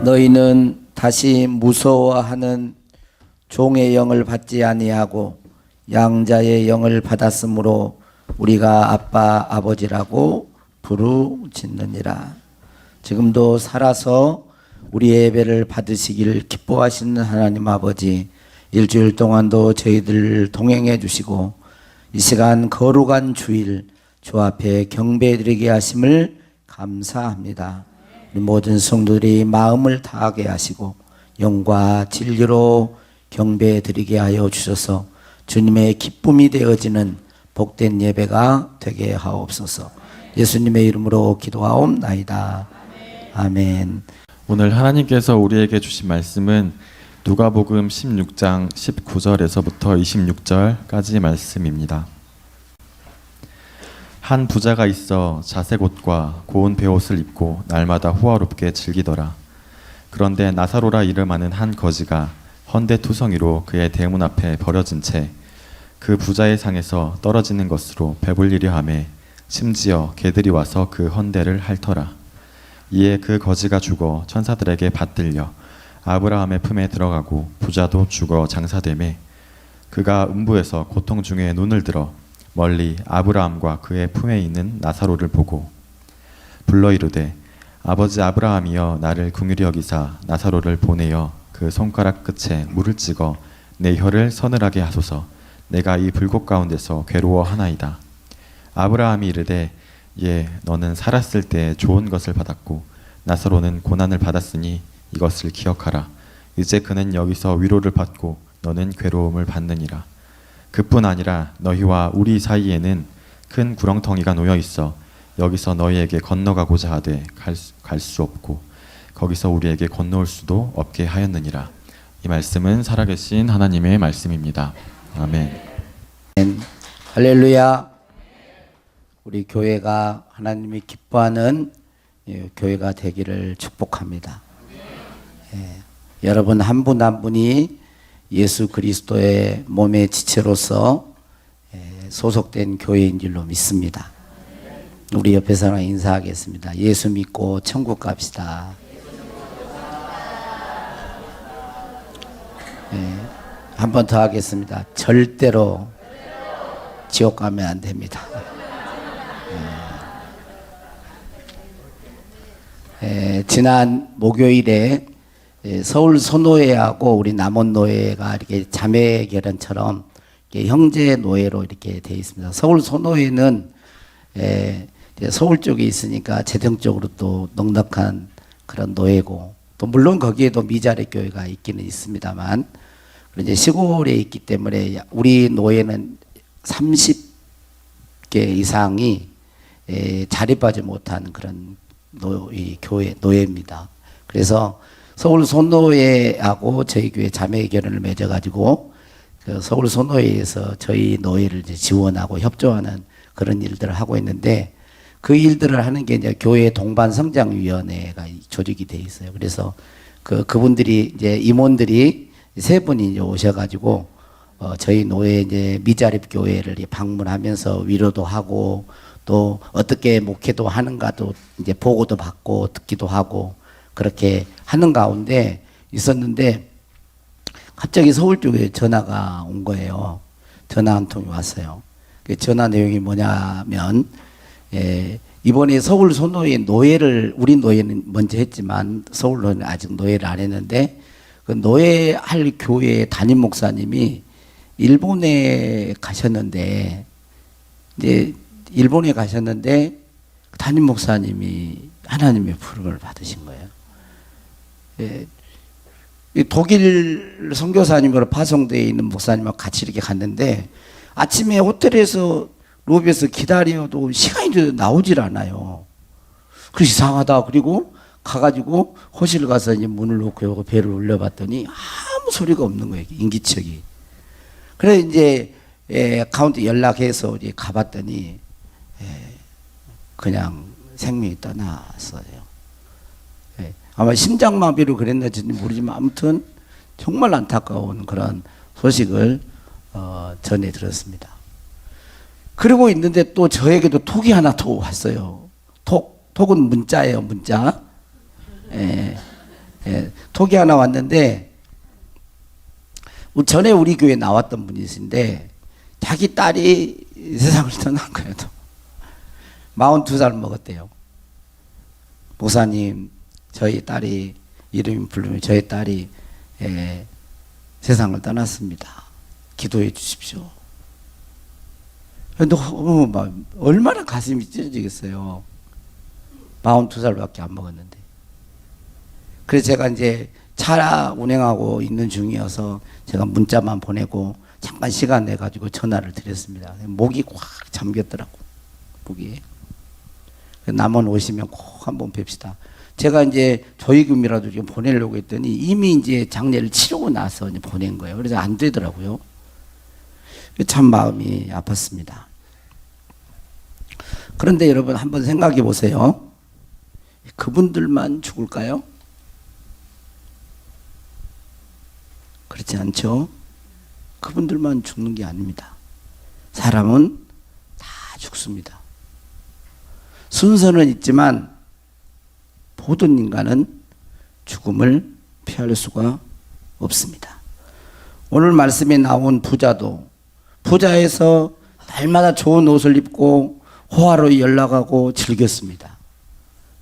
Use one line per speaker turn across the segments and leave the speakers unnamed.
너희는 다시 무서워하는 종의 영을 받지 아니하고 양자의 영을 받았으므로 우리가 아빠 아버지라고 부르짖느니라. 지금도 살아서 우리의 예배를 받으시기를 기뻐하시는 하나님 아버지, 일주일 동안도 저희들 동행해 주시고 이 시간 거룩한 주일 주 앞에 경배드리게 하심을 감사합니다. 우리 모든 성도들이 마음을 다하게 하시고 영과 진리로 경배드리게 하여 주셔서 주님의 기쁨이 되어지는 복된 예배가 되게 하옵소서. 예수님의 이름으로 기도하옵나이다. 아멘.
오늘 하나님께서 우리에게 주신 말씀은 누가복음 16장 19절에서부터 26절까지 말씀입니다. 한 부자가 있어 자색 옷과 고운 베옷을 입고 날마다 호화롭게 즐기더라. 그런데 나사로라 이름하는 한 거지가 헌데투성이로 그의 대문 앞에 버려진 채 그 부자의 상에서 떨어지는 것으로 배불리려 하매 심지어 개들이 와서 그 헌데를 핥더라. 이에 그 거지가 죽어 천사들에게 받들려 아브라함의 품에 들어가고 부자도 죽어 장사되매 그가 음부에서 고통 중에 눈을 들어 멀리 아브라함과 그의 품에 있는 나사로를 보고 불러 이르되 아버지 아브라함이여 나를 긍휼히 여기사 나사로를 보내어 그 손가락 끝에 물을 찍어 내 혀를 서늘하게 하소서. 내가 이 불꽃 가운데서 괴로워하나이다. 아브라함이 이르되 예 너는 살았을 때 좋은 것을 받았고 나사로는 고난을 받았으니 이것을 기억하라. 이제 그는 여기서 위로를 받고 너는 괴로움을 받느니라. 그뿐 아니라 너희와 우리 사이에는 큰 구렁텅이가 놓여 있어 여기서 너희에게 건너가고자 하되 갈 수 없고 거기서 우리에게 건너올 수도 없게 하였느니라. 이 말씀은 살아계신 하나님의 말씀입니다. 아멘.
할렐루야. 우리 교회가 하나님이 기뻐하는 교회가 되기를 축복합니다. 여러분 한 분 한 분이 예수 그리스도의 몸의 지체로서 소속된 교회인 줄로 믿습니다. 우리 옆에 사람 인사하겠습니다. 예수 믿고 천국 갑시다. 한 번 더 하겠습니다. 절대로 지옥 가면 안 됩니다. 지난 목요일에 서울 소노회하고 우리 남원노회가 이렇게 자매 결연처럼 형제 노회로 이렇게 되어 있습니다. 서울 소노회는 서울 쪽에 있으니까 재정적으로 또 넉넉한 그런 노회고 또 물론 거기에도 미자리 교회가 있기는 있습니다만 이제 시골에 있기 때문에 우리 노회는 30개 이상이 자립하지 못한 그런 노회입니다. 그래서 서울 소노회하고 저희 교회 자매 결연을 맺어가지고 그 서울 소노회에서 저희 노회를 이제 지원하고 협조하는 그런 일들을 하고 있는데 그 일들을 하는 게 이제 교회 동반성장위원회가 조직이 돼 있어요. 그래서 그분들이 이제 임원들이 세 분이 이제 오셔가지고 저희 노회 이제 미자립 교회를 방문하면서 위로도 하고 또 어떻게 목회도 하는가도 이제 보고도 받고 듣기도 하고 그렇게 하는 가운데 있었는데 갑자기 서울 쪽에 전화가 온 거예요. 전화 한 통이 왔어요. 그 전화 내용이 뭐냐면 이번에 서울 소노회 노회를 우리 노회는 먼저 했지만 서울 노회는 아직 노회를 안 했는데 그 노회할 교회 담임 목사님이 일본에 가셨는데 이제 일본에 가셨는데 담임 목사님이 하나님의 부름을 받으신 거예요. 독일 선교사님으로 파송되어 있는 목사님하고 같이 이렇게 갔는데 아침에 호텔에서 로비에서 기다려도 시간이 나오질 않아요. 그래서 이상하다. 그리고 가가지고 호실 가서 이제 문을 놓고 배를 올려봤더니 아무 소리가 없는 거예요. 인기척이. 그래 이제 가운데 연락해서 이제 가봤더니 그냥 생명이 떠났어요. 아마 심장마비로 그랬는지 모르지만 아무튼 정말 안타까운 그런 소식을 전해 들었습니다. 그러고 있는데 또 저에게도 톡이 하나 또 왔어요. 톡은 문자예요, 문자. 톡이 하나 왔는데, 전에 우리 교회에 나왔던 분이신데 자기 딸이 세상을 떠난 거예요. 42살 먹었대요. 목사님, 저희 딸이, 이름이 부르면 저희 딸이 세상을 떠났습니다. 기도해 주십시오. 얼마나 가슴이 찢어지겠어요. 42살밖에 안 먹었는데. 그래서 제가 이제 차 운행하고 있는 중이어서 제가 문자만 보내고 잠깐 시간 내가지고 전화를 드렸습니다. 목이 꽉 잠겼더라고, 목이. 남원 오시면 꼭 한번 뵙시다. 제가 이제 조의금이라도 좀 보내려고 했더니 이미 이제 장례를 치르고 나서 이제 보낸 거예요. 그래서 안 되더라고요. 참 마음이 아팠습니다. 그런데 여러분 한번 생각해 보세요. 그분들만 죽을까요? 그렇지 않죠? 그분들만 죽는 게 아닙니다. 사람은 다 죽습니다. 순서는 있지만 모든 인간은 죽음을 피할 수가 없습니다. 오늘 말씀에 나온 부자도 부자에서 날마다 좋은 옷을 입고 호화로이 연락하고 즐겼습니다.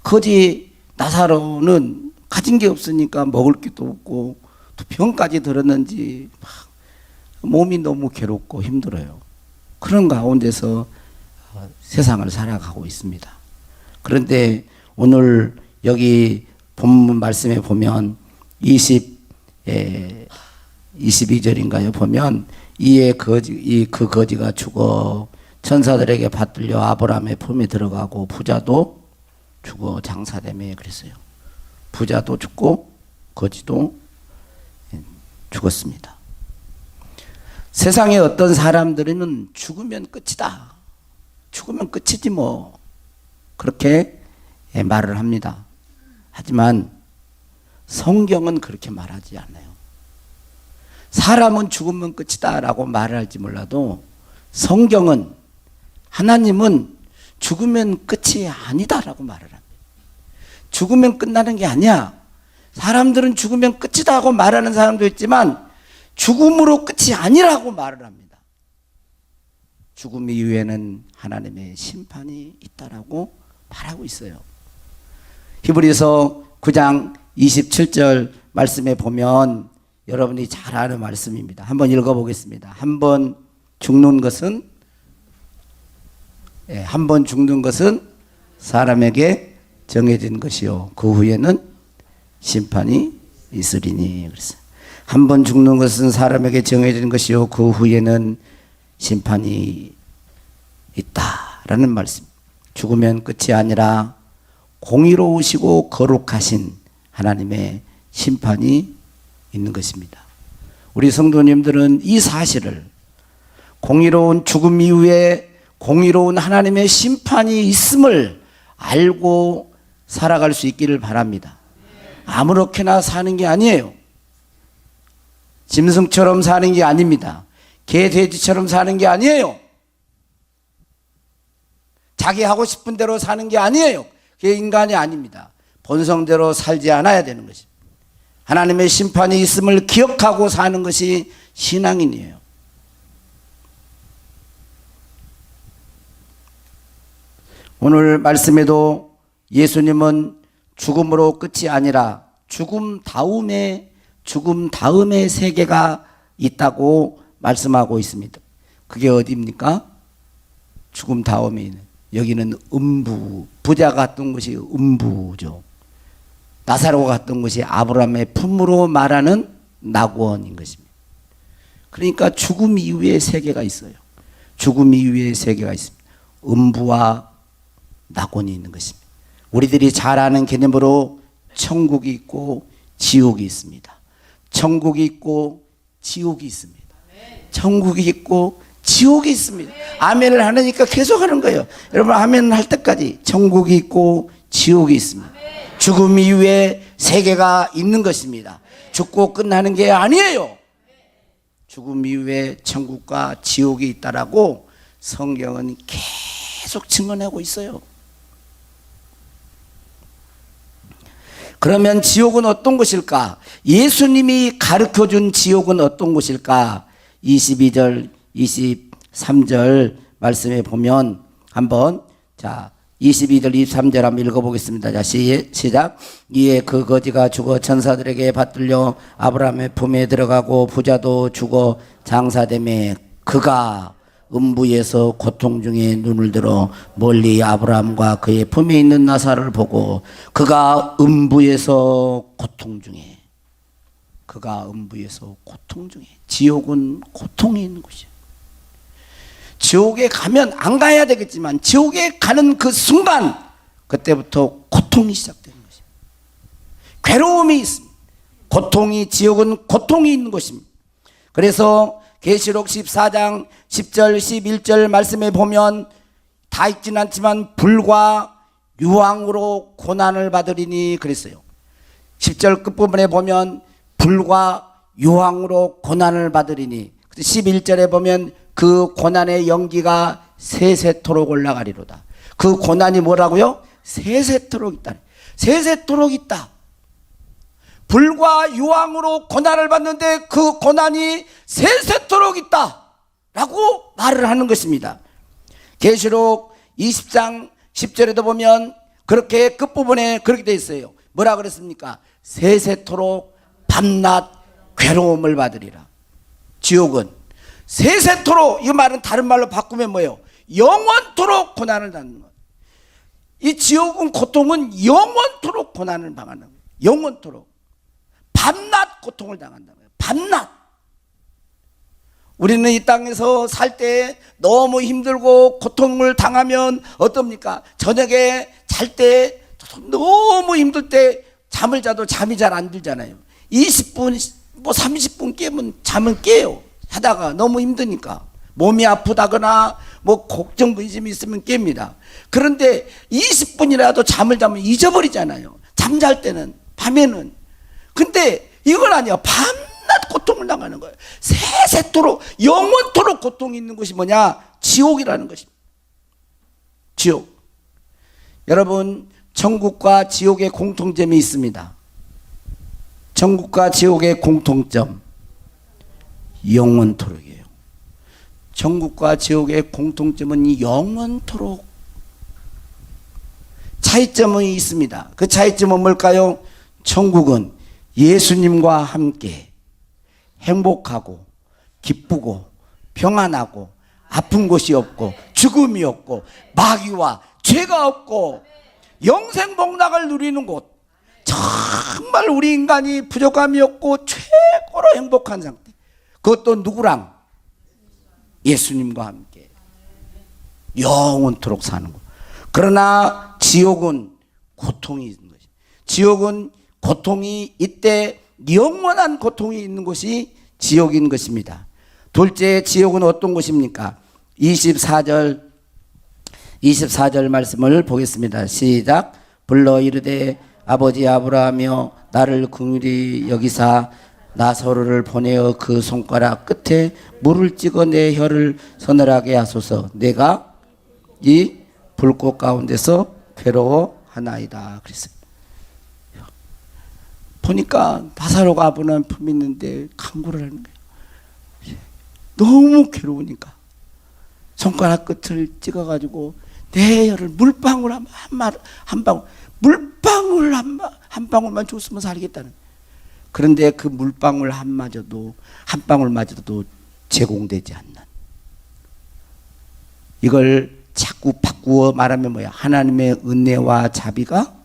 거지 나사로는 가진 게 없으니까 먹을 것도 없고 또 병까지 들었는지 막 몸이 너무 괴롭고 힘들어요. 그런 가운데서 세상을 살아가고 있습니다. 그런데 오늘 여기 본문 말씀에 보면 22절인가요? 보면 이에 그 거지가 죽어 천사들에게 받들려 아브라함의 품에 들어가고 부자도 죽어 장사되며 그랬어요. 부자도 죽고 거지도 죽었습니다. 세상에 어떤 사람들은 죽으면 끝이다. 죽으면 끝이지 뭐. 그렇게 말을 합니다. 하지만 성경은 그렇게 말하지 않아요. 사람은 죽으면 끝이다 라고 말을 할지 몰라도 성경은, 하나님은 죽으면 끝이 아니다 라고 말을 합니다. 죽으면 끝나는 게 아니야. 사람들은 죽으면 끝이다 하고 말하는 사람도 있지만 죽음으로 끝이 아니라고 말을 합니다. 죽음 이후에는 하나님의 심판이 있다라고 말하고 있어요. 히브리서 9장 27절 말씀에 보면 여러분이 잘 아는 말씀입니다. 한번 읽어보겠습니다. 한 번 죽는 것은 사람에게 정해진 것이요 그 후에는 심판이 있으리니. 그랬어요. 한 번 죽는 것은 사람에게 정해진 것이요 그 후에는 심판이 있다라는 말씀. 죽으면 끝이 아니라 공의로우시고 거룩하신 하나님의 심판이 있는 것입니다. 우리 성도님들은 이 사실을, 공의로운 죽음 이후에 공의로운 하나님의 심판이 있음을 알고 살아갈 수 있기를 바랍니다. 아무렇게나 사는 게 아니에요. 짐승처럼 사는 게 아닙니다. 개, 돼지처럼 사는 게 아니에요. 자기 하고 싶은 대로 사는 게 아니에요. 그게 인간이 아닙니다. 본성대로 살지 않아야 되는 것입니다. 하나님의 심판이 있음을 기억하고 사는 것이 신앙인이에요. 오늘 말씀에도 예수님은 죽음으로 끝이 아니라 죽음 다음에 세계가 있다고 말씀하고 있습니다. 그게 어디입니까? 죽음 다음에 있는, 여기는 음부, 부자가 갔던 곳이 음부죠. 나사로가 갔던 곳이 아브라함의 품으로 말하는 낙원인 것입니다. 그러니까 죽음 이후의 세계가 있어요. 죽음 이후의 세계가 있습니다. 음부와 낙원이 있는 것입니다. 우리들이 잘 아는 개념으로 천국이 있고 지옥이 있습니다. 천국이 있고 지옥이 있습니다. 천국이 있고 지옥이 있습니다. 아멘을 하니까 계속 하는 거예요. 여러분 아멘 할 때까지 천국이 있고 지옥이 있습니다. 죽음 이후에 세계가 있는 것입니다. 죽고 끝나는 게 아니에요. 죽음 이후에 천국과 지옥이 있다라고 성경은 계속 증언하고 있어요. 그러면 지옥은 어떤 곳일까? 예수님이 가르쳐준 지옥은 어떤 곳일까? 22절, 23절 말씀에 보면 한번 22절, 23절 한번 읽어보겠습니다. 자, 시작. 이에 그 거지가 죽어 천사들에게 받들려 아브라함의 품에 들어가고 부자도 죽어 장사되매 그가 음부에서 고통 중에 눈을 들어 멀리 아브라함과 그의 품에 있는 나사를 보고 그가 음부에서 고통 중에 지옥은 고통이 있는 곳이에요. 지옥에 가면 안 가야 되겠지만 지옥에 가는 그 순간 그때부터 고통이 시작되는 것이에요. 괴로움이 있습니다. 지옥은 고통이 있는 것입니다. 그래서 계시록 14장 10절 11절 말씀에 보면 다 읽지는 않지만 불과 유황으로 고난을 받으리니 그랬어요. 10절 끝부분에 보면 불과 유황으로 고난을 받으리니 11절에 보면 그 고난의 연기가 세세토록 올라가리로다. 그 고난이 뭐라고요? 세세토록 있다. 세세토록 있다. 불과 유황으로 고난을 받는데 그 고난이 세세토록 있다 라고 말을 하는 것입니다. 계시록 20장 10절에도 보면 그렇게 끝부분에 그렇게 되어 있어요. 뭐라 그랬습니까? 세세토록 밤낮 괴로움을 받으리라. 지옥은 세세토록, 이 말은 다른 말로 바꾸면 뭐예요? 영원토록 고난을 받는 거예요. 이 지옥은 고통은 영원토록 고난을 당하는 거예요. 영원토록 밤낮 고통을 당한다는 거예요. 밤낮. 우리는 이 땅에서 살 때 너무 힘들고 고통을 당하면 어떻습니까? 저녁에 잘 때 너무 힘들 때 잠을 자도 잠이 잘 안 들잖아요. 20분, 30분 깨면 잠을 깨요. 하다가 너무 힘드니까. 몸이 아프다거나 걱정 근심이 있으면 깹니다. 그런데 20분이라도 잠을 자면 잊어버리잖아요. 잠잘 때는, 밤에는. 근데 이건 아니야. 밤낮 고통을 당하는 거예요. 세세토록 영원토록 고통이 있는 것이 뭐냐? 지옥이라는 것입니다. 지옥. 여러분, 천국과 지옥의 공통점이 있습니다. 천국과 지옥의 공통점, 영원토록이에요. 천국과 지옥의 공통점은 영원토록. 차이점은 있습니다. 그 차이점은 뭘까요? 천국은 예수님과 함께 행복하고 기쁘고 평안하고 아픈 곳이 없고 죽음이 없고 마귀와 죄가 없고 영생복락을 누리는 곳. 정말 우리 인간이 부족함이 없고 최고로 행복한 상태. 그것도 누구랑? 예수님과 함께 영원토록 사는 것. 그러나 지옥은 고통이 있는 것이. 지옥은 고통이 이때 영원한 고통이 있는 곳이 지옥인 것입니다. 둘째, 지옥은 어떤 곳입니까? 24절 말씀을 보겠습니다. 시작. 불러 이르되 아버지 아브라함이여 나를 긍휼히 여기사 나사로를 보내어 그 손가락 끝에 물을 찍어 내 혀를 서늘하게 하소서. 내가 이 불꽃 가운데서 괴로워하나이다. 그랬어요. 보니까 나사로가 아브라함 품에 있는데 간구를 하는 거예요. 너무 괴로우니까 손가락 끝을 찍어가지고 내 혀를 물방울 한 방울 물방울 한 방울만 줬으면 살겠다는. 그런데 그 물방울 한 방울마저도 제공되지 않는. 이걸 자꾸 바꾸어 말하면 뭐야? 하나님의 은혜와 자비가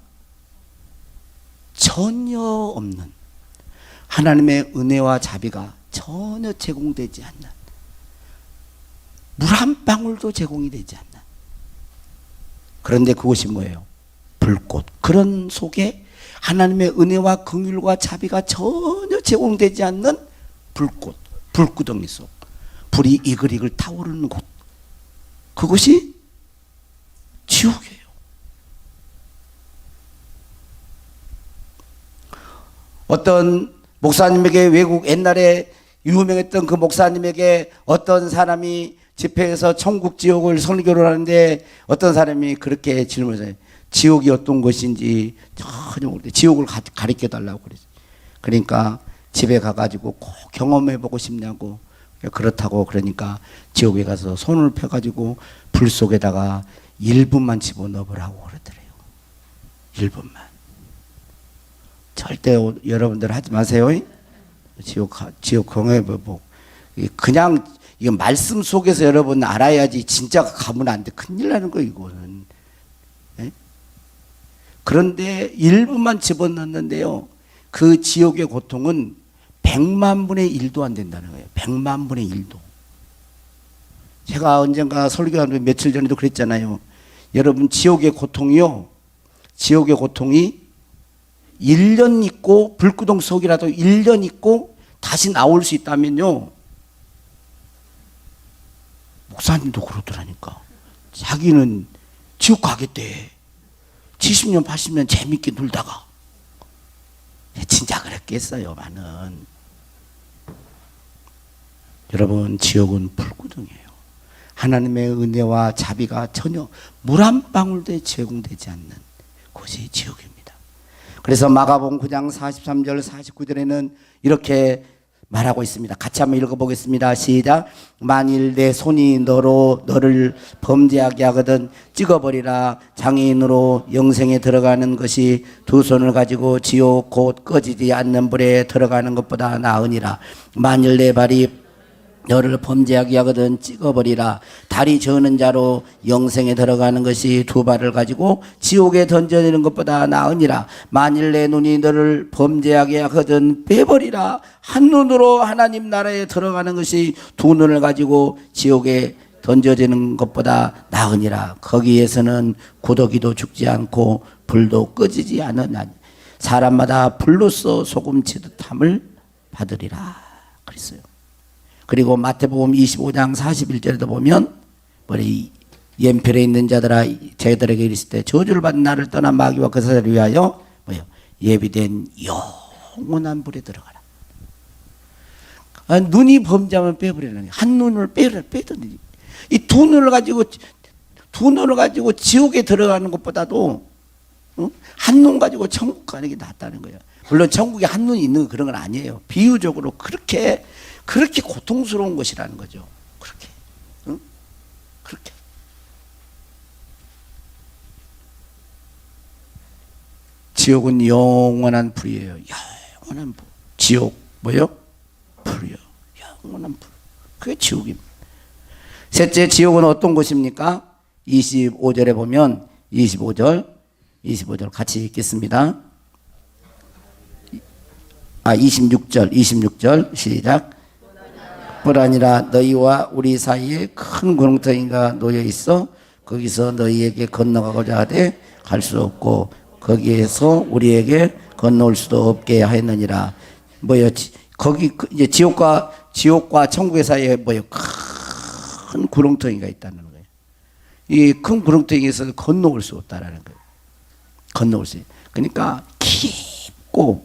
전혀 없는, 하나님의 은혜와 자비가 전혀 제공되지 않는, 물 한 방울도 제공이 되지 않는. 그런데 그것이 뭐예요? 불꽃. 그런 속에 하나님의 은혜와 긍휼과 자비가 전혀 제공되지 않는 불꽃, 불구덩이 속, 불이 이글이글 타오르는 곳. 그것이 지옥이에요. 어떤 목사님에게, 외국 옛날에 유명했던 그 목사님에게 어떤 사람이 집회에서 천국 지옥을 설교를 하는데 어떤 사람이 그렇게 질문을 해요. 지옥이 어떤 것인지 전혀 모르는데 지옥을 가르쳐 달라고 그랬어요. 그러니까 집에 가가지고 꼭 경험해보고 싶냐고. 그렇다고 그러니까 지옥에 가서 손을 펴가지고 불 속에다가 1분만 집어넣으라고 그러더래요. 1분만. 절대 여러분들 하지 마세요. 지옥 경험해보고. 그냥 이거 말씀 속에서 여러분 알아야지 진짜 가면 안 돼. 큰일 나는 거예요, 이거는. 예? 그런데 1분만 집어넣는데요. 그 지옥의 고통은 100만 분의 1도 안 된다는 거예요. 100만 분의 1도. 제가 언젠가 설교하는데 며칠 전에도 그랬잖아요. 여러분 지옥의 고통이요. 지옥의 고통이 1년 있고 불구덩 속이라도 1년 있고 다시 나올 수 있다면요. 목사님도 그러더라니까. 자기는 지옥 가겠대. 70년 80년 재밌게 놀다가. 진짜 그랬겠어요, 많은. 여러분 지옥은 불구덩이에요. 하나님의 은혜와 자비가 전혀 물 한 방울도 제공되지 않는 곳이 지옥입니다. 그래서 마가복음 9장 43절 49절에는 이렇게 말하고 있습니다. 같이 한번 읽어보겠습니다. 시작. 만일 내 손이 너를 범죄하게 하거든 찍어버리라. 장애인으로 영생에 들어가는 것이 두 손을 가지고 지옥 곧 꺼지지 않는 불에 들어가는 것보다 나으니라. 만일 내 발이 너를 범죄하게 하거든 찍어버리라. 다리 저는 자로 영생에 들어가는 것이 두 발을 가지고 지옥에 던져내는 것보다 나으니라. 만일 내 눈이 너를 범죄하게 하거든 빼버리라. 한 눈으로 하나님 나라에 들어가는 것이 두 눈을 가지고 지옥에 던져지는 것보다 나으니라. 거기에서는 구더기도 죽지 않고 불도 꺼지지 않으나니 사람마다 불로써 소금치듯 함을 받으리라 그랬어요. 그리고 마태복음 25장 41절에도 보면 우리 연필에 있는 자들아 저희들에게 이르실 때 저주를 받은 나를 떠난 마귀와 그 사자를 위하여 뭐요? 예비된 영원한 불에 들어가라. 눈이 범죄하면 빼버리는 거예요. 한 눈을 빼더니 이 두 눈을 가지고 지옥에 들어가는 것보다도 한 눈 가지고 천국 가는 게 낫다는 거예요. 물론 천국에 한 눈이 있는 그런 건 아니에요. 비유적으로 그렇게 고통스러운 것이라는 거죠. 그렇게. 응? 그렇게. 지옥은 영원한 불이에요. 영원한 불. 지옥 뭐요? 불이요. 영원한 불. 그게 지옥입니다. 셋째, 지옥은 어떤 곳입니까? 25절에 보면 25절 같이 읽겠습니다. 26절 시작. 뿐 아니라 너희와 우리 사이에 큰 구렁텅이가 놓여 있어 거기서 너희에게 건너가고자 하되 갈 수 없고 거기에서 우리에게 건너올 수도 없게 하였느니라. 뭐요? 거기 이제 지옥과 천국의 사이에 뭐요? 큰 구렁텅이가 있다는 거예요. 이 큰 구렁텅이에서 건너올 수 없다라는 거예요. 건너올 수. 그러니까 깊고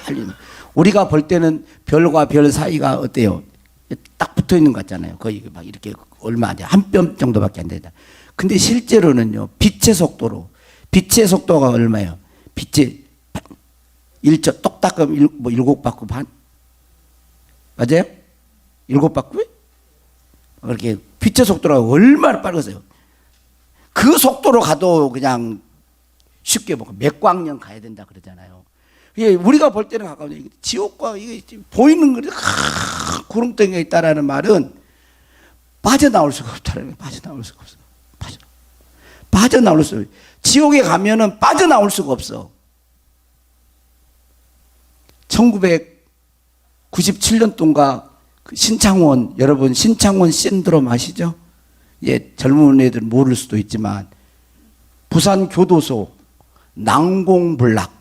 빨리. 우리가 볼 때는 별과 별 사이가 어때요? 딱 붙어 있는 것 같잖아요. 거의 막 이렇게 얼마 안 돼. 한 뼘 정도밖에 안 된다. 근데 실제로는요, 빛의 속도가 얼마예요? 빛의 1초, 똑딱하면 7바퀴 반? 맞아요? 7바퀴? 이렇게 빛의 속도가 얼마나 빠르겠어요? 그 속도로 가도 그냥 쉽게 몇 광년 가야 된다 그러잖아요. 우리가 볼 때는 가까운데 지옥과 이게 보이는 거리 구렁텅이가 있다라는 말은 빠져나올 수가 없다라는 거예요. 빠져나올 수가 없어. 빠져나올 수 없어. 지옥에 가면은 빠져나올 수가 없어. 1997년도인가 신창원, 여러분 신창원 신드롬 아시죠? 예, 젊은 애들 모를 수도 있지만 부산 교도소 난공불락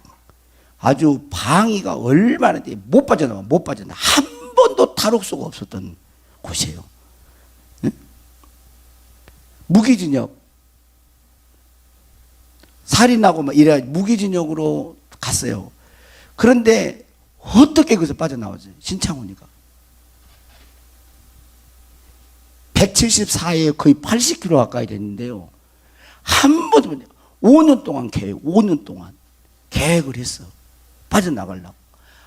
아주 방위가 얼마나 못 빠져나와. 한 번도 탈옥 수가 없었던 곳이에요. 응? 무기징역 살인하고 막 이래 무기징역으로 갔어요. 그런데 어떻게 거기서 빠져나오지? 신창훈이가 174에 거의 80kg 가까이 됐는데요. 한 번도 못 5년 동안 5년 동안 계획을 했어. 빠져나가려고.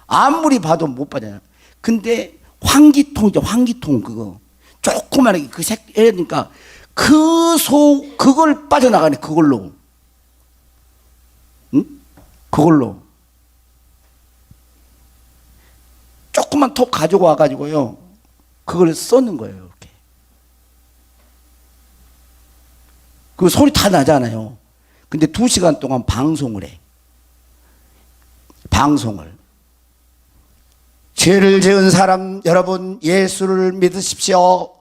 아무리 봐도 못 빠져나가. 근데 환기통이죠. 환기통 그거. 조그만하게 그 그러니까 그걸 빠져나가네. 그걸로. 응? 그걸로. 조그만 톱 가지고 와가지고요. 그걸 쏘는 거예요. 이렇게. 그 소리 다 나잖아요. 근데 2시간 동안 방송을 해. 방송을. 죄를 지은 사람 여러분 예수를 믿으십시오.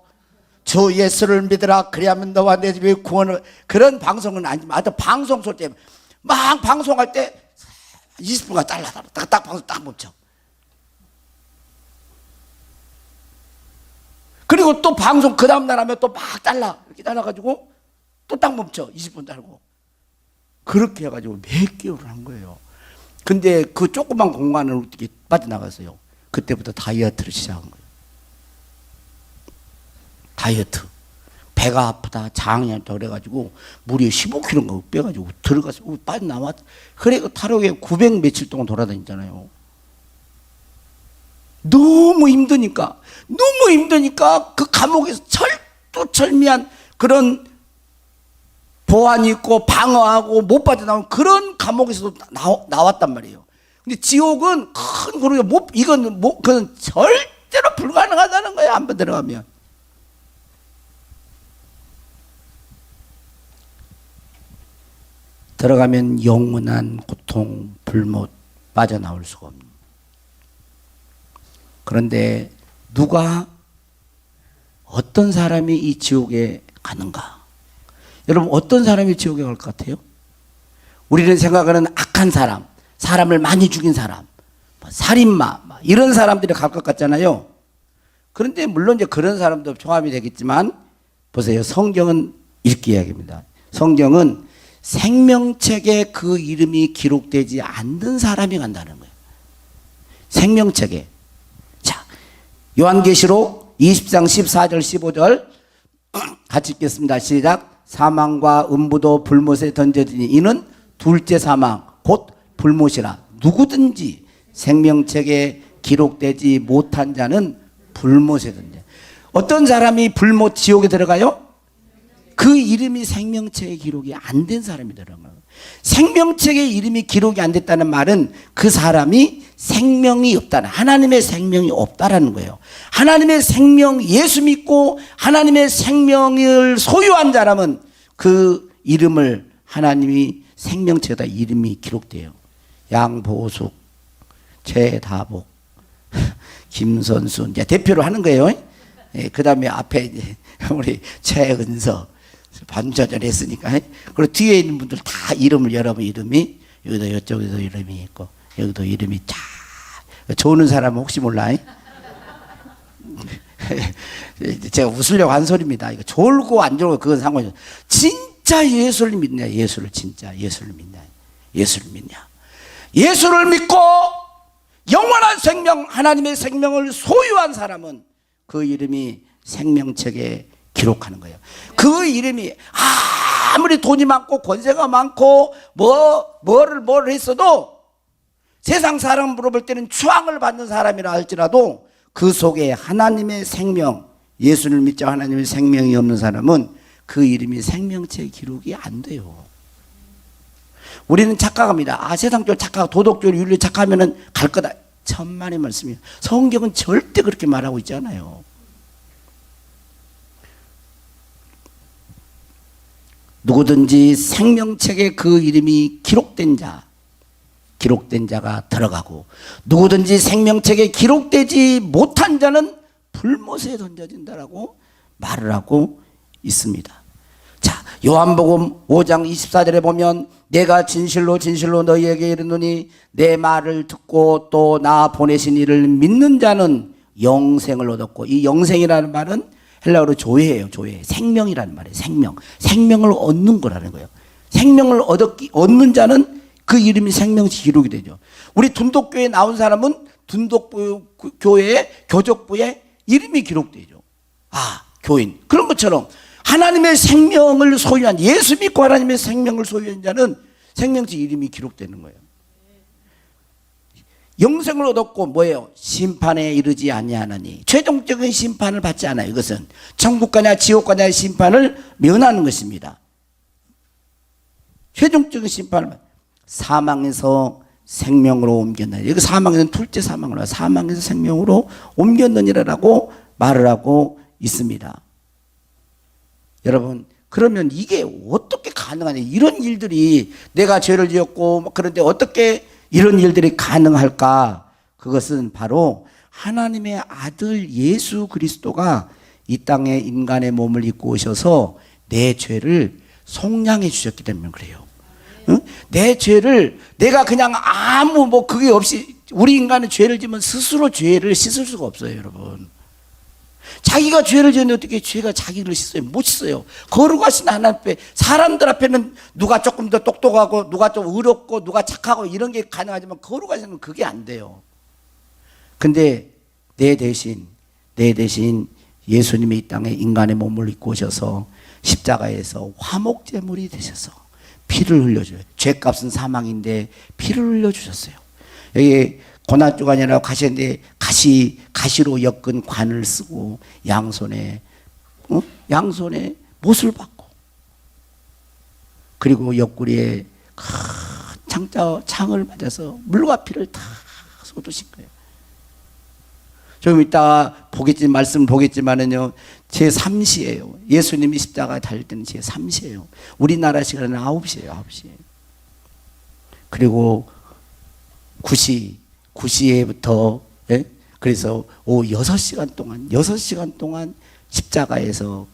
주 예수를 믿으라. 그리하면 너와 내 집이 구원을. 그런 방송은 아니지만 하여튼 방송 소리 때문에 막 방송할 때 20분간 딱 방송 딱 멈춰. 그리고 또 방송 그 다음날 하면 또 막 이렇게 잘라가지고 또 딱 멈춰. 20분 달고. 그렇게 해가지고 몇 개월을 한 거예요. 근데 그 조그만 공간을 어떻게 빠져나갔어요. 그때부터 다이어트를 시작한 거예요. 다이어트. 배가 아프다, 장이 아프다 그래가지고 무려 15kg인가 빼가지고 들어가서 빠져나왔. 그래 타로에 900 며칠 동안 돌아다녔잖아요. 너무 힘드니까 그 감옥에서 철두철미한 그런 보안이 있고 방어하고 못 빠져나온 그런 감옥에서도 나왔단 말이에요. 근데 지옥은 큰 그룹이 그건 절대로 불가능하다는 거예요. 한번 들어가면. 들어가면 영원한 고통, 불못 빠져나올 수가 없는. 그런데 누가 어떤 사람이 이 지옥에 가는가? 여러분 어떤 사람이 지옥에 갈 것 같아요? 우리는 생각하는 악한 사람, 사람을 많이 죽인 사람, 살인마 이런 사람들이 갈 것 같잖아요. 그런데 물론 이제 그런 사람도 포함이 되겠지만 보세요. 성경은 이렇게 이야기합니다. 성경은 생명책에 그 이름이 기록되지 않는 사람이 간다는 거예요. 생명책에. 자, 요한계시록 20장 14절 15절 같이 읽겠습니다. 시작. 사망과 음부도 불못에 던져지니 이는 둘째 사망 곧 불못이라. 누구든지 생명책에 기록되지 못한 자는 불못에 던져. 어떤 사람이 불못 지옥에 들어가요? 그 이름이 생명책에 기록이 안 된 사람이 들어가요. 생명책에 이름이 기록이 안 됐다는 말은 그 사람이 생명이 없다는, 하나님의 생명이 없다라는 거예요. 하나님의 생명, 예수 믿고 하나님의 생명을 소유한 사람은 그 이름을 하나님이 생명책에다 이름이 기록돼요. 양보숙, 최다복, 김선수 이제 대표로 하는 거예요. 그 다음에 앞에 이제 우리 최은서 반주절 했으니까. 그리고 뒤에 있는 분들 다 이름을, 여러분 이름이 여기도 이쪽에도 이름이 있고 여기도 이름이 쫙. 좋은 사람은 혹시 몰라. 제가 웃으려고 한 소리입니다. 이거 졸고 안 졸고 그건 상관이 없어요. 진짜 예수를 믿냐? 예수를 진짜 예수를 믿냐? 예수를 믿냐? 예수를 믿고 영원한 생명, 하나님의 생명을 소유한 사람은 그 이름이 생명책에 기록하는 거예요. 그 이름이 아무리 돈이 많고 권세가 많고 뭐를 했어도 세상 사람으로 볼 때는 추앙을 받는 사람이라 할지라도 그 속에 하나님의 생명, 예수를 믿자 하나님의 생명이 없는 사람은 그 이름이 생명책에 기록이 안 돼요. 우리는 착각합니다. 세상적으로 착각, 도덕적으로 윤리 착각하면은 갈 거다. 천만의 말씀이에요. 성경은 절대 그렇게 말하고 있지 않아요. 누구든지 생명책에 그 이름이 기록된 자가 들어가고, 누구든지 생명책에 기록되지 못한 자는 불못에 던져진다라고 말을 하고 있습니다. 자, 요한복음 5장 24절에 보면 내가 진실로 진실로 너희에게 이르노니 내 말을 듣고 또 나 보내신 이를 믿는 자는 영생을 얻었고, 이 영생이라는 말은 헬라어로 조회예요. 조회. 생명이라는 말이에요. 생명을 얻는 거라는 거예요. 생명을 얻는 자는 그 이름이 생명시 기록이 되죠. 우리 둔독교회에 나온 사람은 둔독교회 교적부에 이름이 기록되죠. 교인. 그런 것처럼 하나님의 생명을 소유한, 예수 믿고 하나님의 생명을 소유한 자는 생명지 이름이 기록되는 거예요. 영생을 얻었고 뭐예요? 심판에 이르지 아니하나니, 최종적인 심판을 받지 않아요. 이것은 천국 가냐 지옥 가냐의 심판을 면하는 것입니다. 최종적인 심판을 사망에서 생명으로 옮겼느니라. 여기 사망에서는 둘째 사망으로, 사망에서 생명으로 옮겼느니라라고 말을 하고 있습니다. 여러분, 그러면 이게 어떻게 가능하냐? 이런 일들이, 내가 죄를 지었고 그런데 어떻게 이런 일들이 가능할까? 그것은 바로 하나님의 아들 예수 그리스도가 이 땅에 인간의 몸을 입고 오셔서 내 죄를 속량해 주셨기 때문에 그래요. 응? 내 죄를 내가 그냥 아무 그게 없이, 우리 인간은 죄를 지면 스스로 죄를 씻을 수가 없어요, 여러분. 자기가 죄를 지었는데 어떻게 죄가 자기를 씻어요? 못 씻어요. 거룩하신 하나님 앞에, 사람들 앞에는 누가 조금 더 똑똑하고 누가 좀 의롭고 누가 착하고 이런 게 가능하지만 거룩하신 그게 안 돼요. 근데 내 대신 예수님이 이 땅에 인간의 몸을 입고 오셔서 십자가에서 화목제물이 되셔서 피를 흘려줘요. 죄값은 사망인데 피를 흘려주셨어요. 여기 고난주간이라고 가시는데 가시로 엮은 관을 쓰고 양손에 못을 받고, 그리고 옆구리에 큰 창을 맞아서 물과 피를 다 쏟으신 거예요. 좀 이따 말씀 보겠지만은요, 제3시예요. 예수님이 십자가에 달릴 때는 제3시예요. 우리나라 시간은 9시예요. 9시. 그리고 9시에부터, 예? 그래서 오후 6시간 동안 십자가에서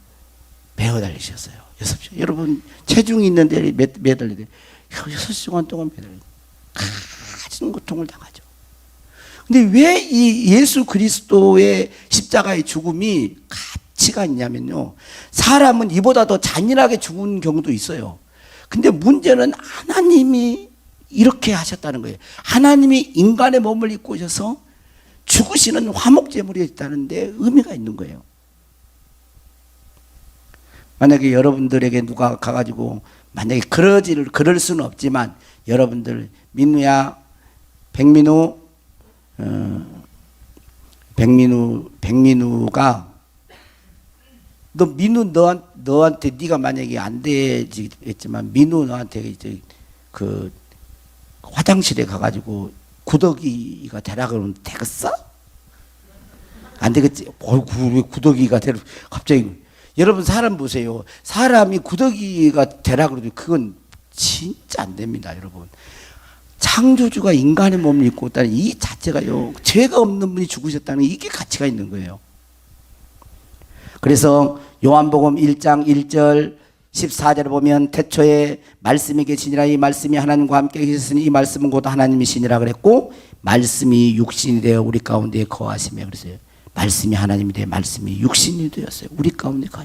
매어 달리셨어요. 6시간. 여러분, 체중이 있는데 매달려야 돼요. 6시간 동안 매달려요. 가진 고통을 당하죠. 근데 왜 이 예수 그리스도의 십자가의 죽음이 가치가 있냐면요, 사람은 이보다 더 잔인하게 죽은 경우도 있어요. 근데 문제는 하나님이 이렇게 하셨다는 거예요. 하나님이 인간의 몸을 입고 오셔서 죽으시는 화목제물이 있다는데 의미가 있는 거예요. 만약에 여러분들에게 누가 가가지고, 만약에 그럴 수는 없지만, 여러분들 민우야, 백민우가 너한테 네가 만약에 안 되겠지만, 민우 너한테 이제 그 화장실에 가가지고 구더기가 되라 그러면 되겠어? 안 되겠지. 왜 구더기가 되라? 갑자기. 여러분, 사람 보세요. 사람이 구더기가 되라 그러도 그건 진짜 안 됩니다, 여러분. 창조주가 인간의 몸을 입고 있다는 이 자체가요, 죄가 없는 분이 죽으셨다는 이게 가치가 있는 거예요. 그래서 요한복음 1장 1절 14절에 보면, 태초에 말씀이 계시니라, 이 말씀이 하나님과 함께 계셨으니 이 말씀은 곧 하나님이시니라 그랬고, 말씀이 육신이 되어 우리 가운데 거하시며, 그랬어요. 말씀이 하나님이 되어 말씀이 육신이 되었어요. 우리 가운데 거하.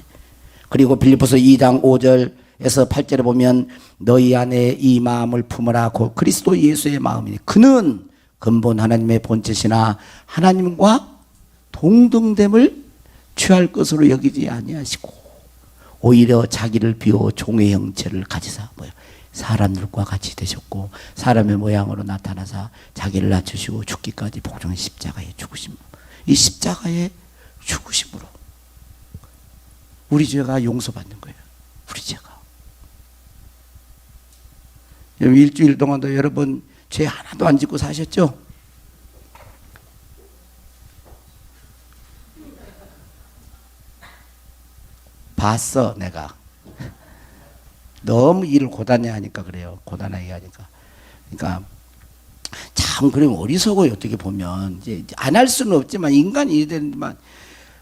그리고 빌립보서 2장 5절에서 8절에 보면, 너희 안에 이 마음을 품으라, 곧 그리스도 예수의 마음이니 그는 근본 하나님의 본체시나 하나님과 동등됨을 취할 것으로 여기지 아니하시고 오히려 자기를 비워 종의 형체를 가지사 사람들과 같이 되셨고, 사람의 모양으로 나타나사 자기를 낮추시고 죽기까지 복종의 십자가에 죽으심으로, 이 십자가의 죽으심으로 우리 죄가 용서받는 거예요. 우리 죄가. 일주일 동안도 여러분 죄 하나도 안 짓고 사셨죠? 봤어, 내가. 너무 일을 고단히 하니까 그래요. 고단하게 하니까. 그러니까 참, 그럼 어리석어요. 어떻게 보면 이제 안 할 수는 없지만, 인간이 이래야 되는데만,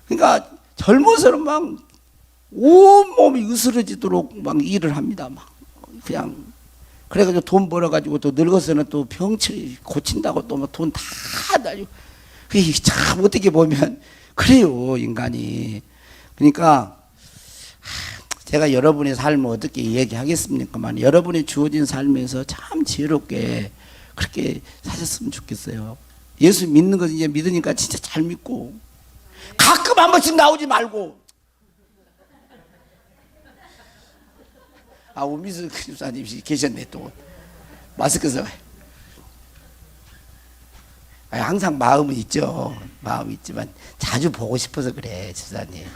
그러니까 젊어서는 막 온몸이 으스러지도록 막 일을 합니다. 막 그냥. 그래가지고 돈 벌어가지고 또 늙어서는 또 병치 고친다고 또 막 돈 다 달리고. 그게 참 어떻게 보면 그래요, 인간이. 그러니까 제가 여러분의 삶을 어떻게 얘기하겠습니까만, 여러분이 주어진 삶에서 참 지혜롭게 그렇게 사셨으면 좋겠어요. 예수 믿는 거 이제 믿으니까 진짜 잘 믿고, 가끔 한 번씩 나오지 말고, 아, 우미수 집사님 계셨네 또. 마스크 써. 항상 마음은 있죠. 마음이 있지만 자주 보고 싶어서 그래, 집사님.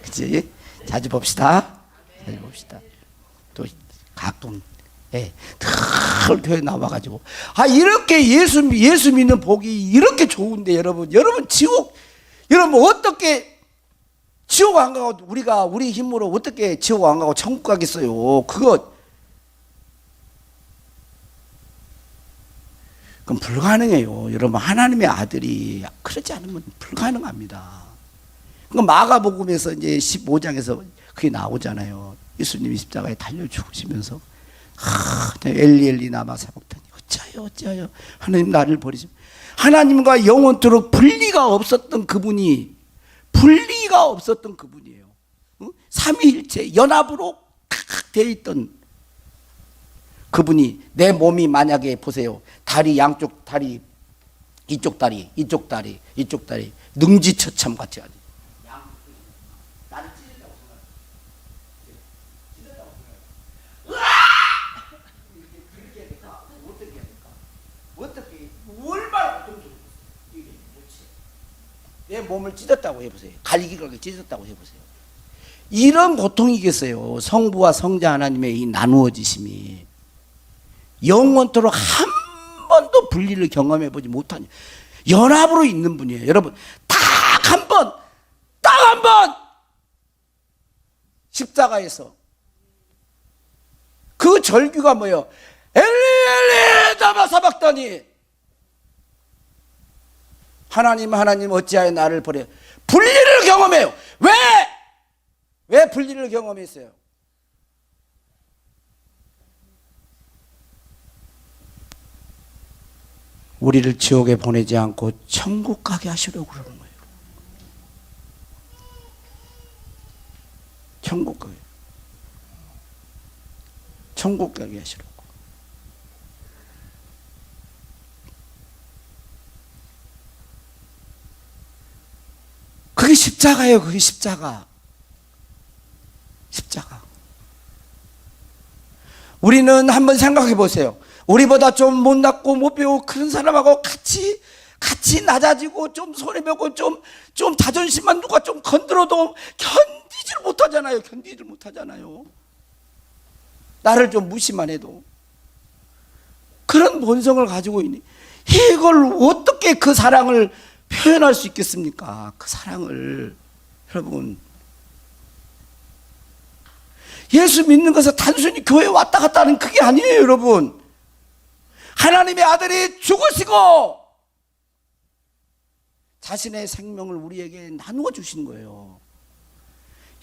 그치? 자주 봅시다. 자주 봅시다. 또 가끔 늘 교회 나와가지고 이렇게 예수 믿는 복이 이렇게 좋은데 여러분 지옥 여러분 어떻게 지옥 안 가고 우리 힘으로 어떻게 지옥 안 가고 천국 가겠어요? 그건 불가능해요. 여러분 하나님의 아들이 그러지 않으면 불가능합니다. 마가복음에서 이제 15장에서 그게 나오잖아요. 예수님이 십자가에 달려 죽으시면서 엘리 엘리 나마 사박타니 어찌하여 하나님 나를 버리시면 하나님과 영원토록 분리가 없었던 그분이에요. 삼위일체 연합으로 되어 있던 그분이 내 몸이 만약에 보세요. 다리 양쪽 다리 이쪽 다리 능지처참 같이 하지. 나를 찢는다고 그렇게 해야 될까? 어떻게 해야 될까? 어떻게 얼마나 고통스러워. 이게 뭐지? 내 몸을 찢었다고 해보세요. 갈기갈기 찢었다고 해보세요. 이런 고통이겠어요. 성부와 성자 하나님의 이 나누어지심이 영원토록 한 번도 분리를 경험해보지 못한 연합으로 있는 분이에요. 여러분 딱 한 번 십자가에서 그 절규가 뭐예요? 엘리 엘리 나마 사박다니 하나님 어찌하여 나를 버려. 분리를 경험해요. 왜 분리를 경험했어요? 우리를 지옥에 보내지 않고 천국 가게 하시려고 그러는 거예요. 천국 가게 하시려고. 그게 십자가예요. 그게 십자가. 우리는 한번 생각해 보세요. 우리보다 좀 못났고 못 배우고 그런 사람하고 같이 낮아지고 좀 손해보고 좀 자존심만 누가 좀 건드려도 견디질 못하잖아요. 나를 좀 무시만 해도. 그런 본성을 가지고 있니? 이걸 어떻게 그 사랑을 표현할 수 있겠습니까? 그 사랑을. 여러분 예수 믿는 것은 단순히 교회 왔다 갔다 하는 그게 아니에요. 여러분 하나님의 아들이 죽으시고 자신의 생명을 우리에게 나누어 주신 거예요.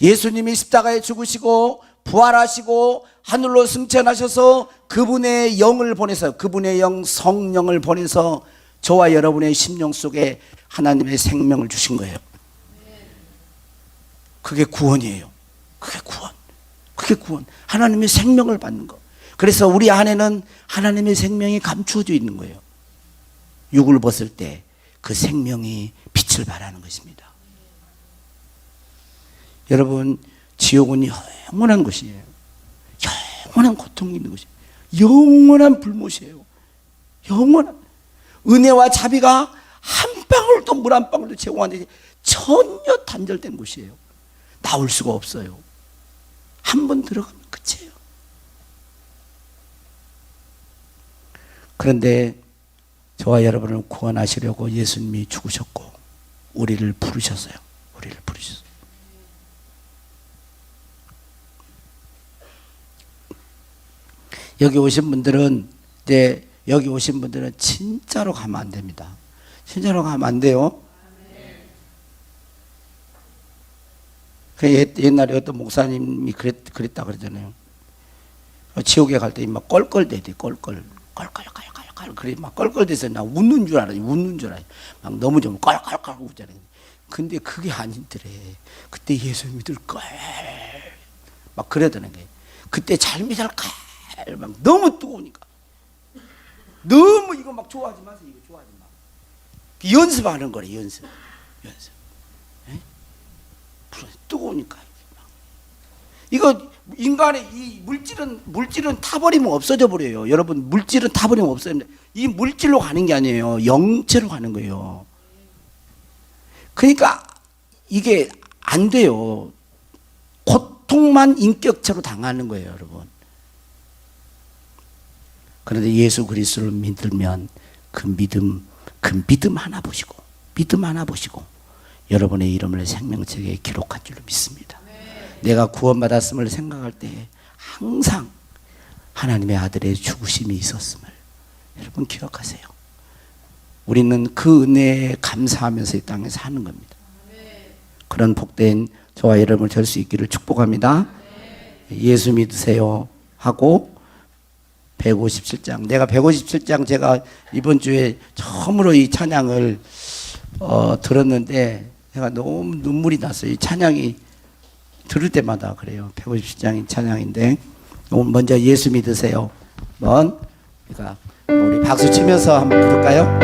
예수님이 십자가에 죽으시고 부활하시고 하늘로 승천하셔서 그분의 영을 보내서 그분의 영 성령을 보내서 저와 여러분의 심령 속에 하나님의 생명을 주신 거예요. 그게 구원이에요. 그게 구원. 하나님의 생명을 받는 거. 그래서 우리 안에는 하나님의 생명이 감추어져 있는 거예요. 육을 벗을 때 그 생명이 빛을 발하는 것입니다. 여러분 지옥은 영원한 곳이에요. 영원한 고통이 있는 곳이에요. 영원한 불못이에요. 영원한 은혜와 자비가 한 방울도 물 한 방울도 제공하는데 전혀 단절된 곳이에요. 나올 수가 없어요. 한 번 들어가면 끝이에요. 그런데 저와 여러분을 구원하시려고 예수님이 죽으셨고 우리를 부르셨어요. 여기 오신 분들은 진짜로 가면 안 됩니다. 진짜로 가면 안 돼요. 옛날에 어떤 목사님이 그랬다 그러잖아요. 지옥에 갈 때 막 껄껄대대. 그래 막 껄껄대서 나 웃는 줄 알아요. 막 너무 좀 껄껄껄 웃잖아요. 근데 그게 아니더래. 그때 예수 믿을 걸 막 그러더는 거예요. 그때 잘 믿을 걸 막 너무 뜨거우니까 너무 이거 막 좋아하지 마세요. 이거 좋아하지 마. 연습하는 거래. 연습. 뜨거우니까 이거 인간의 이 물질은 타버리면 없어져 버려요. 여러분, 물질은 타버리면 없어집니다. 이 물질로 가는 게 아니에요. 영체로 가는 거예요. 그러니까 이게 안 돼요. 고통만 인격체로 당하는 거예요, 여러분. 그런데 예수 그리스도를 믿으면 그 믿음 하나 보시고, 여러분의 이름을 생명책에 기록할 줄로 믿습니다. 내가 구원받았음을 생각할 때 항상 하나님의 아들의 죽으심이 있었음을 여러분 기억하세요. 우리는 그 은혜에 감사하면서 이 땅에 사는 겁니다. 그런 복된 저와 여러분을 될 수 있기를 축복합니다. 예수 믿으세요 하고 157장, 내가 157장 제가 이번 주에 처음으로 이 찬양을 들었는데 제가 너무 눈물이 났어요. 이 찬양이 들을 때마다 그래요. 157장이 찬양인데 오늘 먼저 예수 믿으세요. 그러니까 우리 박수 치면서 한번 부를까요?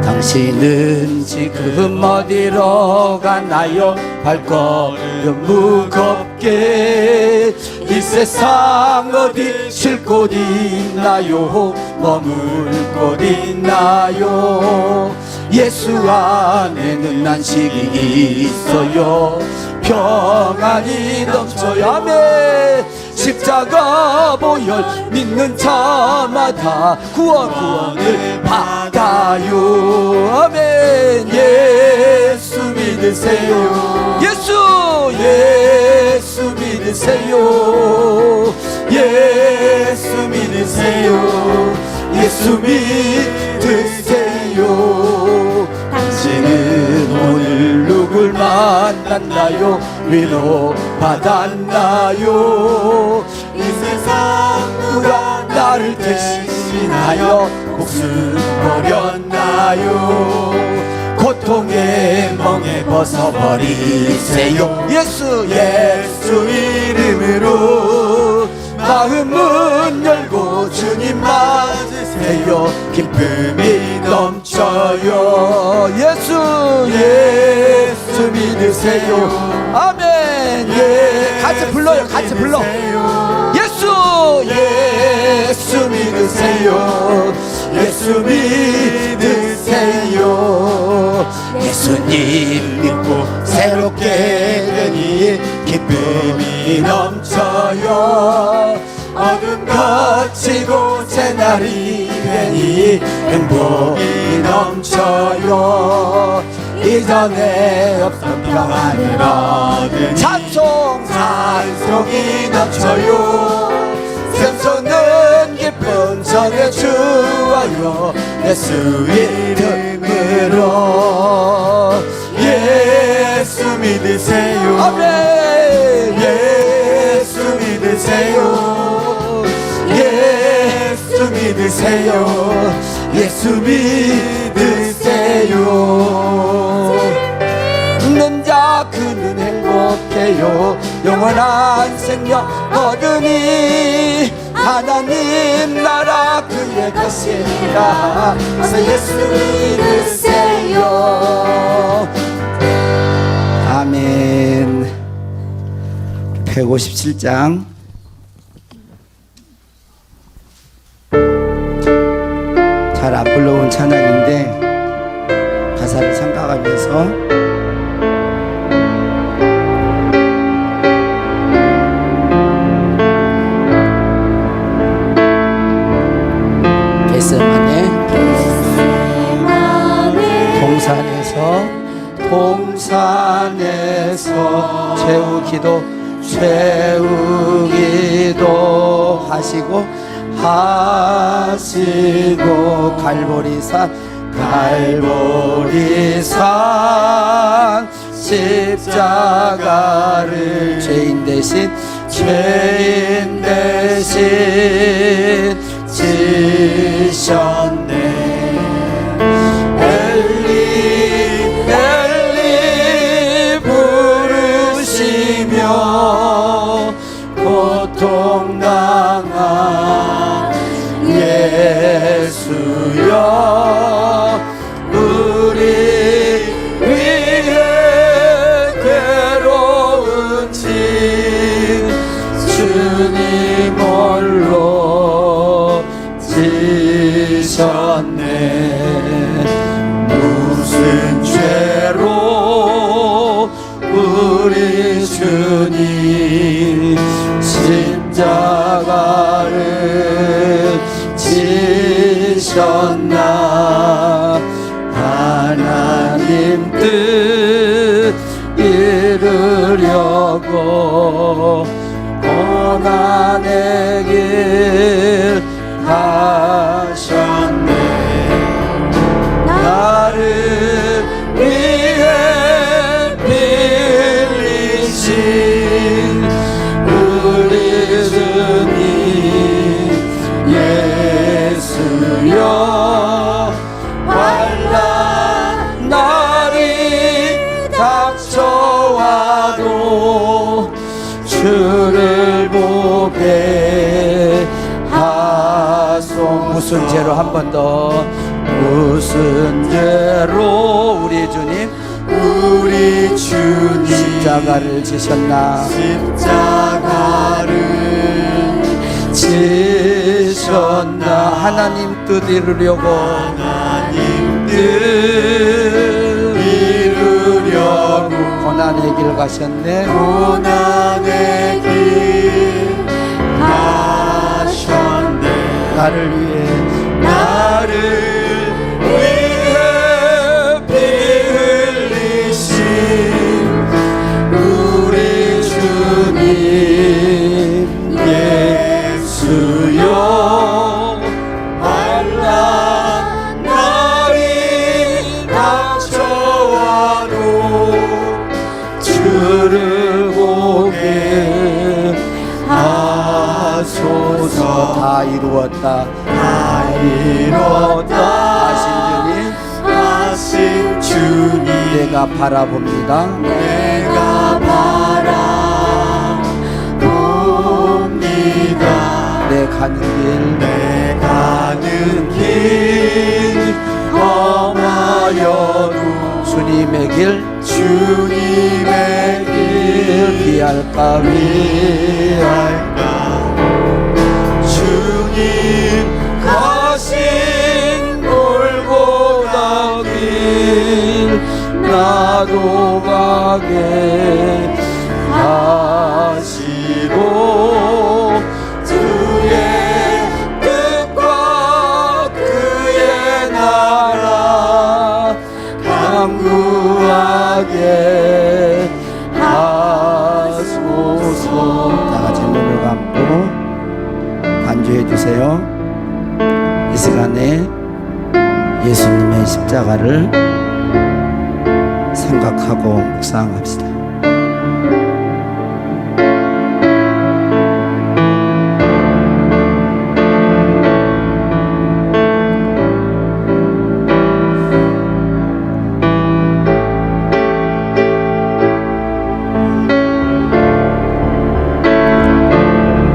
당신은 지금 어디로 가나요? 발걸음 무겁게 이 세상 어디 쉴 곳 있나요? 머물 곳 있나요? 예수 안에는 안식이 있어요. 평안이 넘쳐요. 아멘. 십자가 보혈 믿는 자마다 구원을 받아요. 아멘. 예수 믿으세요. 예수 믿으세요. 예수 믿으세요. 예수 믿으세요. 당신은 오늘 누굴 만났나요? 위로 받았나요? 이 세상 누가 나를 대신하여 목숨 버렸나요? 고통의 멍에 벗어버리세요. 예수 이름으로 마음은 열고 주님 맞으세요. 기쁨이 넘쳐요. 예수 믿으세요. 아멘. 같이 불러요. 같이 불러. 예수 믿으세요. 예수 믿으세요. 예수님 믿고 새롭게 되니 기쁨이 넘쳐요. 어둠 거치고 새날이 되니 행복이 넘쳐요. 이전에 없던 평안을 얻으니 찬송이 넘쳐요. 샘솟는 기쁨 전해 주어요. 예수 이름으로 예수 믿으세요. 아멘. 예수 믿으세요. 예수 믿으세요. 예수 믿으세요. 믿는 자 그는 행복해요. 영원한 생명 얻으니 하나님 나라 그의 것이라. 그래서 예수 믿으세요. 아멘. 157장 잘 안 불러온 찬양인데 가사를 생각하면서 겟세마네 동산에서 채우기도 하시고 갈보리산 십자가를 죄인 대신 지셨네. 엘리 부르시며 고통당한 예수여 우리 홀로 지셨네. 무슨 죄로 우리 주님 십자가를 지셨나. 하나님 뜻 이루려고 고난의 길 하셨네. 나를 위해 빌리신 우리 주님 예수여, 환난 날이 닥쳐와도 주를 보게 하소. 무슨 죄로, 한 번 더. 무슨 죄로 우리 주님 십자가를 지셨나. 십자가를 지셨나. 하나님 뜻 이루려고, 하나님 뜻 이루려고 고난의 길 가셨네. 고난의 길 가셨네. 나를 위해 빌리신 우리 주님 예수여, 환난 날이 닥쳐와도 주를 보게 하소서. 다 이루었다, 다 이루었다 하신 주님 내가 바라봅니다. 내가 바라봅니다. 내 가는 길 험하여도 주님의 길 비할까 주님 가신 골고다 길 나도 가게 하시고, 주의 뜻과 그의 나라 강구하게 하소서. 다 같이 눈을 감고 간주해 주세요. 이 시간에 예수님의 십자가를 생각하고 묵상합시다.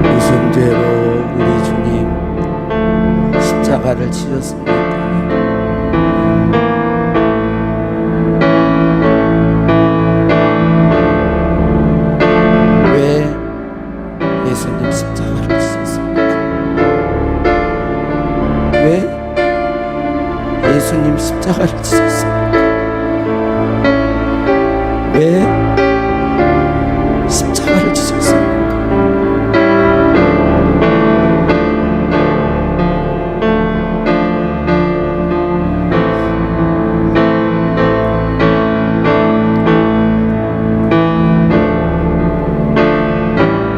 무슨 죄로 우리 주님 십자가를 지셨습니까? 예수님 십자가를 지셨습니까? 왜 예수님 십자가를 지셨습니까? 왜 십자가를 지셨습니까?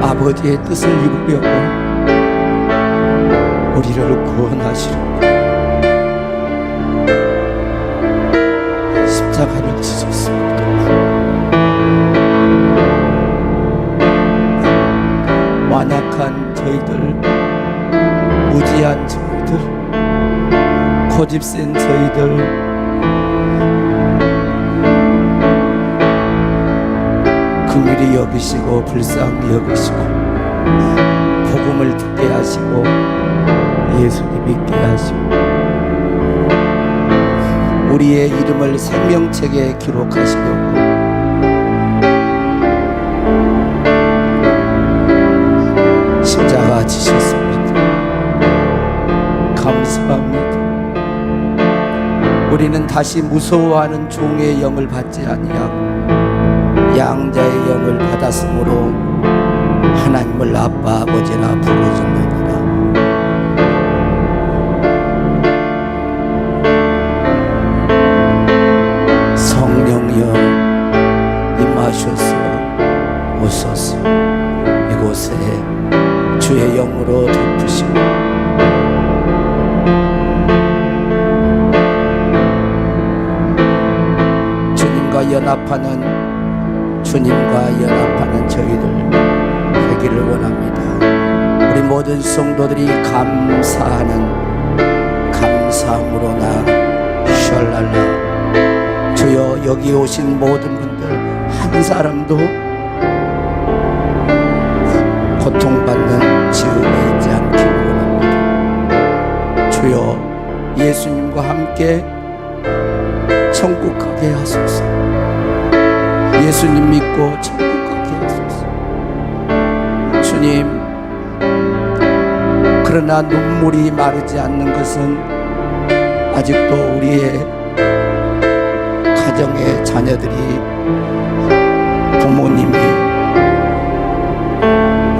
아버지의 뜻을 이루려고 우리를 구원하시려고 십자가를 지셨습니다. 완악한 저희들, 무지한 저희들, 고집센 저희들, 긍휼히 여기시고 불쌍히 여기시고 복음을 듣게 하시고 예수님 믿게 하시고 우리의 이름을 생명책에 기록하시려고 십자가 지셨습니다. 우리는 다시 무서워하는 종의 영을 받지 아니하고 양자의 영을 받았으므로 하나님을 아빠 아버지라 부르짖느니라. 성령여 임하셔서 오소서. 이곳에 주의 영으로 덮으시고 주님과 연합하는 저희들 되기를 원합니다. 우리 모든 성도들이 감사함으로 샬랄라. 주여, 여기 오신 모든 분들 한 사람도 고통받는 지음이 있지 않기를 원합니다. 주여, 예수님과 함께 천국 가게 하소서. 예수님 믿고 천국 가게 하소서. 주님, 그러나 눈물이 마르지 않는 것은 아직도 우리의 가정의 자녀들이, 부모님이,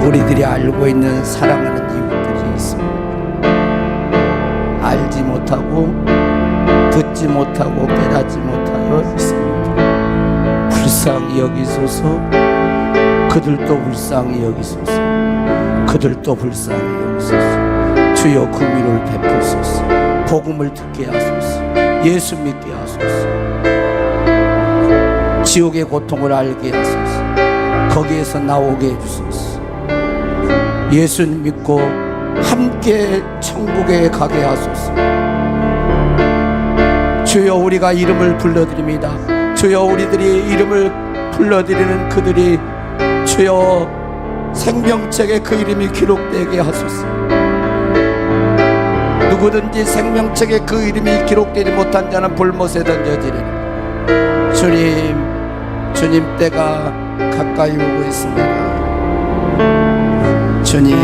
우리들이 알고 있는 사랑하는 이웃들이 있습니다. 알지 못하고 듣지 못하고 깨닫지 못하여 있습니다. 불쌍히 여기소서. 그들도 불쌍히 여기소서. 그들도 불쌍히 여기소서. 주여, 긍휼을 베푸소서. 복음을 듣게 하소서. 예수 믿게 하소서. 지옥의 고통을 알게 하소서. 거기에서 나오게 해주소서. 예수님 믿고 함께 천국에 가게 하소서. 주여, 우리가 이름을 불러드립니다. 주여, 우리들이 이름을 불러드리는 그들이 주여 생명책에 그 이름이 기록되게 하소서. 누구든지 생명책에 그 이름이 기록되지 못한 자는 불못에 던져지리라. 주님 때가 가까이 오고 있습니다. 주님,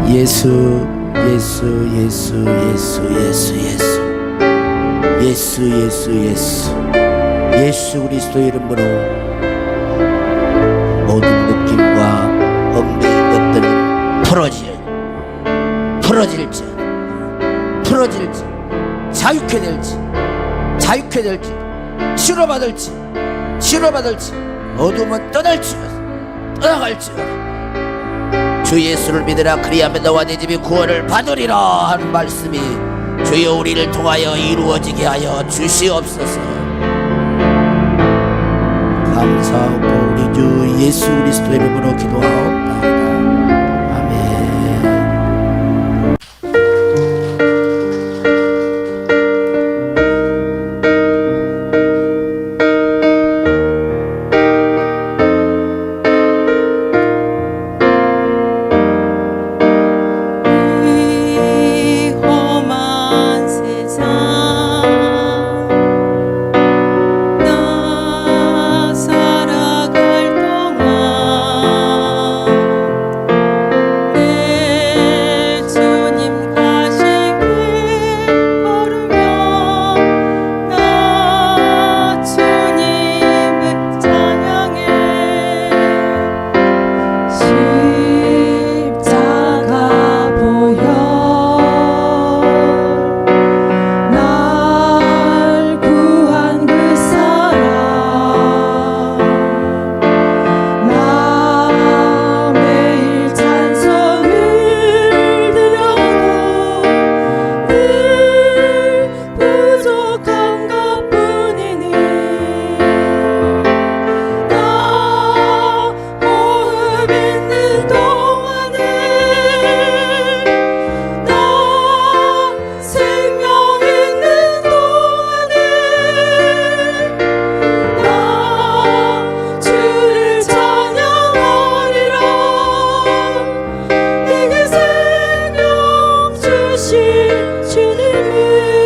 예수 예수 예수 예수 예수 예수 예수 예수 예수 예수 그리스도 이름으로 모든 묶임과 얽매인 것들은 풀어질지 자유케 될지 치료받을지 어둠은 떠나갈지어다. 주 예수를 믿으라. 그리하면 너와 네 집이 구원을 받으리라 하는 말씀이 주여 우리를 통하여 이루어지게 하여 주시옵소서. 감사하고 우리 주 예수 그리스도 이름으로 기도하옵나이다. 아멘.
주님